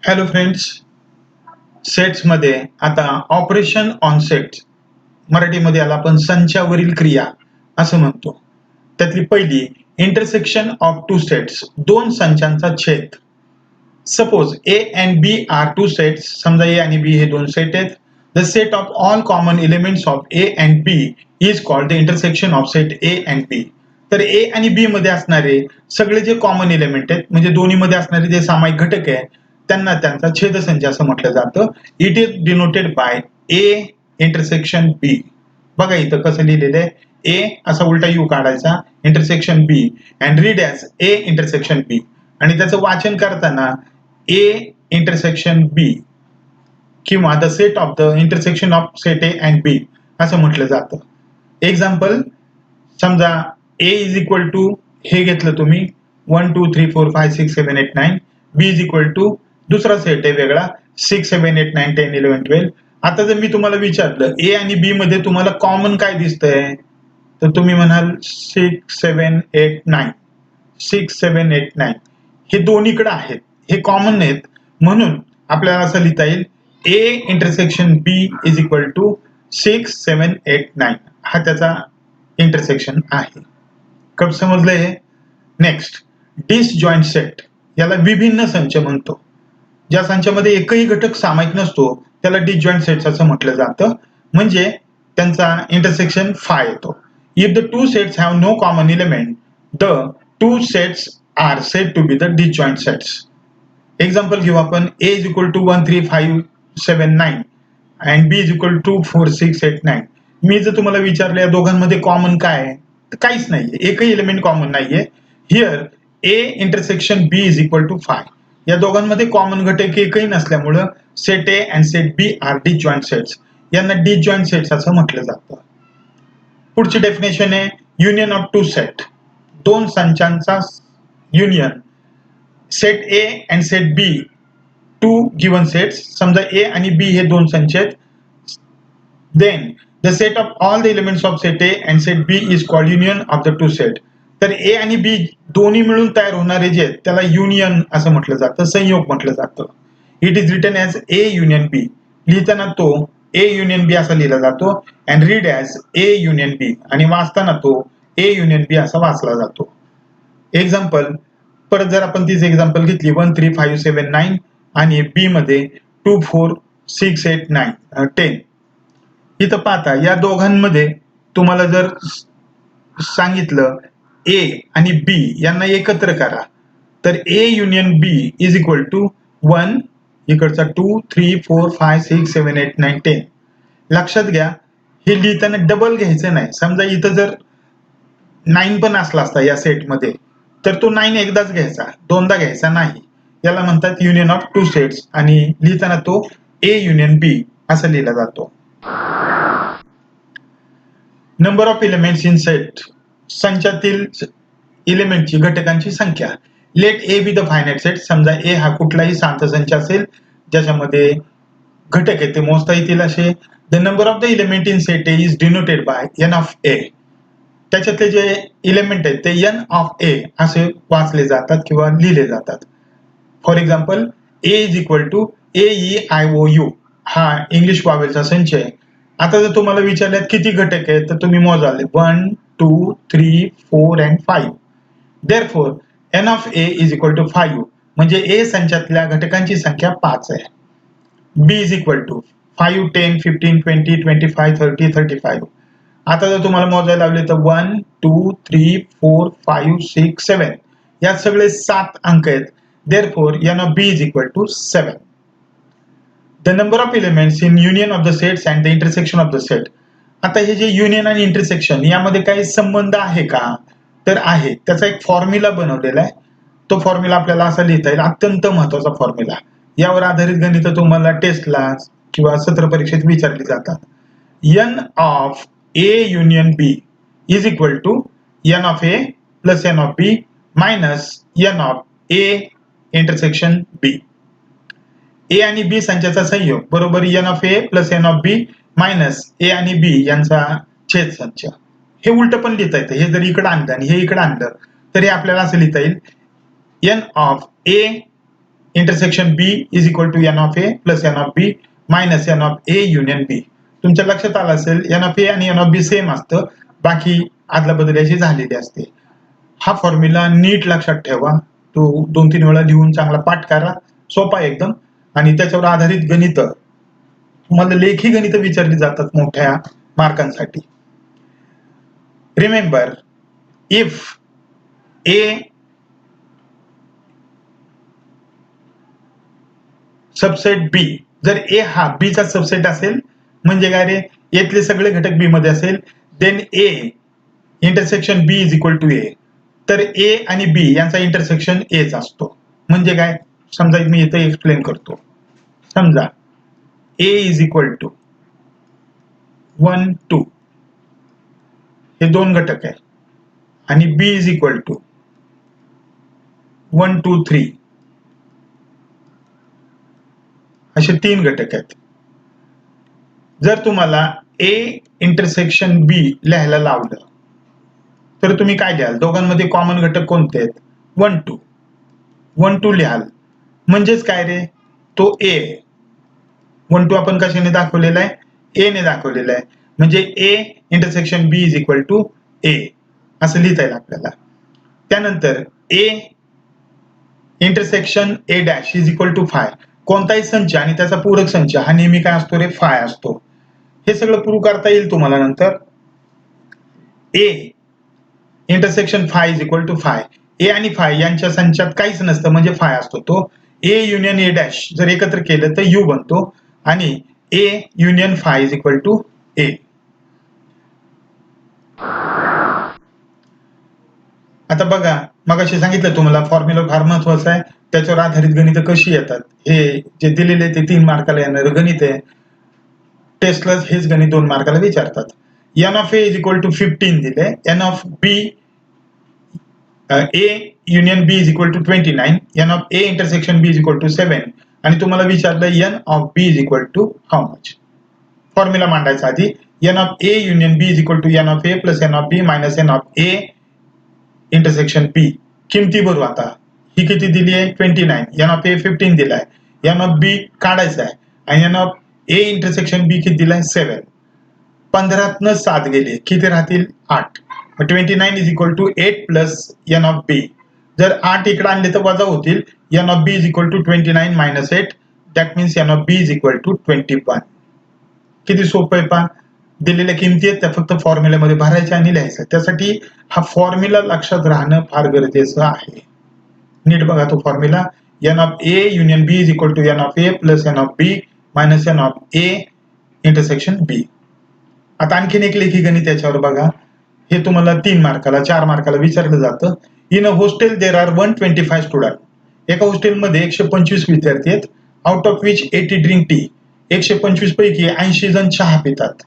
Hello friends, सेट्समध्ये आता operation on sets, मराठीमध्ये याला आपण संचावरील क्रिया असं म्हणतो. त्यातली पहिली, इंटरसेक्शन ऑफ टू सेट्स, दोन संचांचा छेद. Suppose A and B are two sets, समजा ए आणि बी हे दोन सेट आहेत. The set of all common elements of A and B is called the intersection of set A and B. तर A आणि बी मध्ये असणारे सगळे जे कॉमन एलिमेंट आहेत, म्हणजे दोन्ही मध्ये असणारे जे सामायिक घटक आहे, त्यांना त्यांचा छेदसंच असं म्हटलं जातं. It is denoted by A intersection B. बघा इथं कसं लिहिलेलं आहे, ए असा उलटा यू काढायचा, intersection B and read as A intersection B. आणि त्याचं वाचन करताना ए इंटरसेक्शन बी किंवा the set of the intersection of set A and B असं म्हटलं जातं. एक्झाम्पल, समजा ए इज इक्वल टू हे घेतलं तुम्ही 1 2 3 4 5 6 7 8 9. बी इज इक्वल टू दुसरा सेट आहे वेगळा 6 7 8 9 10 11 12. आता जर मी तुम्हाला विचारलं ए आणि बी मध्ये तुम्हाला कॉमन काय दिसतंय, तर तुम्ही म्हणाल 6 7 8 9. 6 7 8 9 हे दोन्हीकडे आहेत, हे कॉमन आहेत. म्हणून आपल्याला असं लिहिता येईल A intersection B is equal to 6 7 8 9. हा त्याचा इंटरसेक्शन आहे. कब समजलं हे? नेक्स्ट, डिसजॉइंट सेट, याला विभिन्न संच म्हणतो. ज्या संचामध्ये एकही घटक सामायिक नसतो त्याला डिसजॉइंट सेट्स असं म्हटलं जातं. म्हणजे त्यांचा इंटरसेक्शन 5 येतो. If the two sets have no common element, the two sets are said to be the disjoint sets. Example घेऊ आपण, A is equal to 1 3 5 7 9 and B is equal to 4 6 8 9. मी जर तुम्हाला विचारलं या दोघांमध्ये कॉमन काय आहे, तर काहीच नाहीये, एकही एलिमेंट कॉमन नाहीये. Here A intersection B is equal to 5. या दोघांमध्ये कॉमन घटक एकही नसल्यामुळं set A and set B are disjoint sets. यांना डिसजॉइंट सेट्स असं म्हटलं जातं. पुढची डेफिनेशन आहे युनियन ऑफ टू सेट, दोन संचांचा union. Set A and set B, two given sets. समजा ए आणि बी हे दोन संच आहेत. Then the set of all the elements of set A and set B is called union of the two set. तर A आणि बी दोन्ही मिळून तयार होणारे जे त्याला युनियन असं म्हटलं जातं, संयोग म्हटलं जातं. It is written as A union B. लिहिताना तो ए युनियन बी असा लिहिला जातो and read as A union B, आणि वाचताना तो ए युनियन बी असा वाचला जातो. एक्झाम्पल, परत जर आपण तीच एक्झाम्पल घेतली 1 3 5 7 9 आणि बी मध्ये 2 4 6 8 9 10. इथं पाहता या दोघांमध्ये तुम्हाला जर सांगितलं ए आणि बी यांना एकत्र करा, तर A union B is equal to 1, इकडचा 2 3 4 5 6 7 8 9 10. लक्षात घ्या, हे लिहिताना डबल घ्यायचं नाही. समजा इथं जर 9 पण असला असता या सेटमध्ये, तर तो 9 एकदाच घ्यायचा, दोनदा घ्यायचा नाही. याला म्हणतात युनियन ऑफ टू सेट्स, आणि लिहिताना तो ए युनियन बी असं लिहिला जातो. Number of elements in set, संचातील एलिमेंटची घटकांची संख्या. Let A B the finite set. समजा ए हा कुठलाही शांत संच असेल ज्याच्यामध्ये घटक आहे ते मोजता येतील असे. The number of the element in set A is denoted by n of A. त्याच्यातले जे एलिमेंट आहेत ते एन ऑफ ए असे वाचले जातात किंवा लिहिले जातात. For example, A is equal to AEIOU हा इंग्लिश वावेलचा संच आहे. आता जर तुम्हाला विचारल्यात किती घटक आहेत, तर तुम्ही मोजाल 1 2 3 4 and 5. Therefore N of A is equal to 5, म्हणजे ए संचातल्या घटकांची संख्या 5 आहे. B is equal to 5 10 15 20 25 30 35. आता जर तुम्हाला मोजायला लावले तर 1 2 3 4 5 6 7 यात सगळे 7 अंक आहेत. Therefore N of B is equal to 7. The number of elements in union of the sets and the intersection of the set. आता हे जे युनियन आणि इंटरसेक्शन यामध्ये काही संबंध आहे का, तर आहे. त्याचा एक फॉर्म्युला बनवलेला आहे. तो फॉर्म्युला आपल्याला असा लिहिता येईल, अत्यंत महत्वाचा फॉर्म्युला. यावर आधारित गणित तुम्हाला टेस्टला किंवा सत्र परीक्षेत विचारली जातात. N of A union B is equal to N of A plus N of B minus N of A intersection B. A आणि बी संचाचा संयोग बरोबर n of A plus N of B minus A आणि B यांचा छेद संच. हे उलट पण लिहिता येतं. हे जर इकडे आणलं आणि हे इकडे आणलं तर हे आपल्याला असं लिहिता येईल n of A intersection B is equal to N of A plus N of B minus N of A union B. तुमच्या लक्षात आलं असेल एन ऑफ ए आणि एन ऑफ बी सेम असतं, बाकी आदला बदलायची झालेली असते. हा फॉर्म्युला नीट लक्षात ठेवा, तो 2-3 वेळा लिहून चांगला पाठ करा, सोपा एकदम. आणि त्याच्यावर आधारित गणित, मला लेखी गणित विचारली जातात मोठ्या मार्कांसाठी. रिमेंबर, इफ ए सबसेट बी, जर ए हा बी चा सबसेट असेल म्हणजे काय रे, यातले सगळे घटक बी मध्ये असेल, then A intersection B is equal to A. तर ए आणि बी यांचा इंटरसेक्शन एच असतो. म्हणजे काय, समजा मी इथे एक्सप्लेन करतो. समजा ए इज इक्वल टू 1 2 हे दोन घटक आहे आणि बी इज इक्वल टू 1 2 3 असे 3 घटक आहेत. जर तुम्हाला ए इंटरसेक्शन बी लिहायला लावलं तर तुम्ही काय लिहाल, दोघांमध्ये कॉमन घटक कोणते आहेत, 1 2 1 2 लिहाल. म्हणजेच काय रे, तो ए 1 2 आपण कशाने दाखवलेला आहे, ए ने दाखवलेला आहे. म्हणजे A intersection B is equal to A असं लिहिता येईल आपल्याला. त्यानंतर A intersection A dash is equal to phi. कोणताही संच आणि त्याचा पूरक संच हा नेहमी काय असतो रे, फाय असतो. हे सगळं प्रूव्ह करता येईल तुम्हाला नंतर. A intersection phi is equal to phi. A आणि फाय यांच्या संचात काहीच नसतं म्हणजे फाय असतो. तो ए युनियन ए डॅश जर एकत्र केलं तर यू बनतो आणि A union phi is equal to A. आता बघा, मगाशी सांगितलं तुम्हाला फॉर्म्युला फार महत्वाचा आहे, त्याच्यावर आधारित गणित कशी येतात. हे जे दिलेले ते 3 मार्काला येणारं गणित आहे. टेस्टला हेच गणित 2 मार्काला विचारतात. N of A is equal to 15 दिले, n of B A union B is equal to 29, n of A intersection B is equal to 7 आणि तुम्हाला विचारलं n of B is equal to how much. Formula मांडायचा आधी, n of A union B is equal to N of A plus N of B minus N of A intersection B. किमती भरू आता. ही किती दिली आहे 29, एन ऑफ ए 15 दिलाय, N of बी काढायचा आहे आणि एन ऑफ ए इंटरसेक्शन बी किती दिलाय 7. 15तनं 7 गेले, किती राहतील 8. 29 is equal to 8 plus N of B. जर 8 इकडे आणले तर वजा होतील. N of B is equal to 29 minus 8, that means n of B is equal to 21. किती सोपं आहे पहा. दिलेल्या किमती आहेत त्या फक्त फॉर्म्युल्यामध्ये भरायच्या आणि लिहायचं. त्यासाठी हा फॉर्म्युला लक्षात राहणं फार गरजेचं आहे. नीट बघा तो formula, n of A union B is equal to N of A plus N of B minus N of A intersection B. आता आणखीन एक लेखी गणित याच्यावर बघा. हे तुम्हाला 3 मार्काला 4 मार्काला विचारलं जातं. In a hostel there are 125 student. एका हॉस्टेलमध्ये 125 विद्यार्थी आहेत. Out of which 80 drink tea. 125 पैकी 80 जण चहा पितात,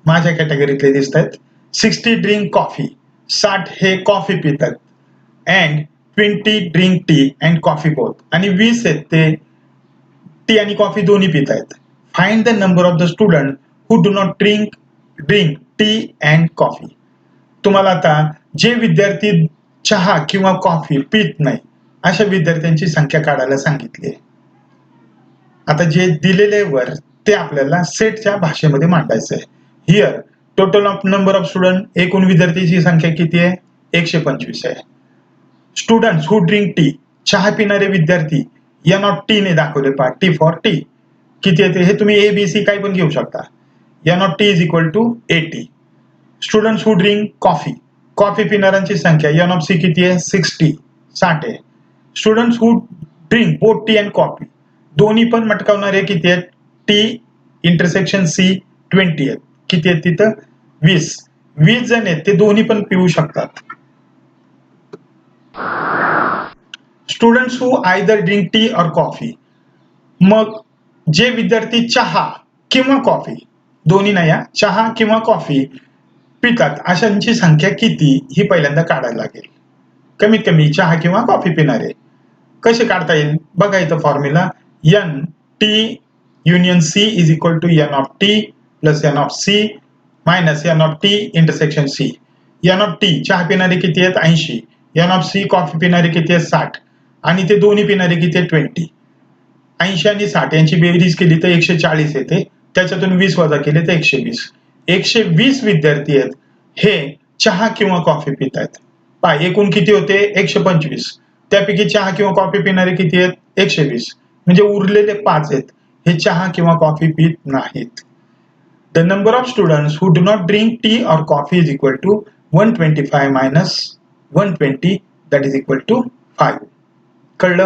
माझ्या कॅटेगरीतले दिसत आहेत. 60 ड्रिंक कॉफी. 60 हे कॉफी पितात. And 20 drink tea and coffee both. आणि 20 आहेत ते टी आणि कॉफी दोन्ही पित आहेत. Find the number of the student who do not drink tea and coffee. तुम्हाला आता जे विद्यार्थी चहा किंवा कॉफी पित नाही अशा विद्यार्थ्यांची संख्या काढायला सांगितली आहे. आता जे दिलेले वर ते आपल्याला सेटच्या भाषेमध्ये मांडायचं आहे. Here total of number of student, एकूण विद्यार्थ्यांची संख्या किती आहे 125 आहे. स्टुडंट्स हु ड्रिंक टी, चहा पिणारे विद्यार्थी एन ऑफ टी ने दाखवले पहा, टी फॉर टी किती येते. हे तुम्ही ए बी सी काही पण घेऊ शकता. N of T is equal to 80. Students who drink coffee, coffee पिणाऱ्यांची संख्या एन ऑफ सी किती आहे 60 आहे. Students who drink both tea and coffee, दोन्ही पण मटकावणारे किती आहेत टी इंटरसेक्शन सी 20 आहेत. किती आहेत तिथं 20 जण आहेत, ते दोन्ही पण पिऊ शकतात. स्टुडंट्स हु आयदर ड्रिंक टी और कॉफी, मग जे विद्यार्थी चहा किंवा कॉफी, दोन्ही नाही, चहा किंवा कॉफी पितात अशांची संख्या किती ही पहिल्यांदा काढायला लागेल. कमीत कमी चहा किंवा कॉफी पिणारे कसे काढता येईल बघा. इथं formula N T union C is equal to N of T plus N of C minus N of T intersection C. N of T चहा पिणारे किती आहेत 80, एन ऑफ सी कॉफी पिणारे किती आहेत 60 आणि ते दोन्ही पिणारे किती 20. 80 आणि 60 यांची बेरीज केली तर 140 येते. त्याच्यातून 20 वजा केले तर 120. 120 विद्यार्थी आहेत हे चहा किंवा कॉफी पित आहेत. पहा एकूण किती होते 125. त्यापैकी चहा किंवा कॉफी पिणारे किती आहेत 120. म्हणजे उरलेले 5 आहेत हे चहा किंवा कॉफी पित नाहीत. The number of students who do not drink tea or coffee is equal to 125 minus 120 that is equal to 5. कळलं?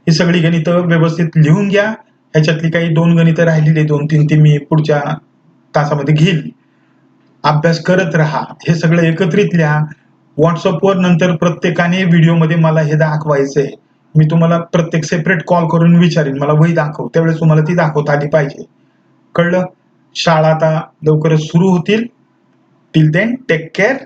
ही सगळी गणितं व्यवस्थित लिहून घ्या. ह्याच्यातली काही 2 गणितं राहिलेली 2-3 ती मी पुढच्या तासामध्ये घेईल. अभ्यास करत राहा. हे सगळं एकत्रित लिहा. व्हॉट्सअपवर नंतर प्रत्येकाने व्हिडिओमध्ये मला हे दाखवायचंय. मी तुम्हाला प्रत्येक सेपरेट कॉल करून विचारेन मला वही दाखव. त्यावेळेस तुम्हाला ती दाखवता आली पाहिजे. कळलं? शाळा आता लवकरच सुरू होतील. Till then take care.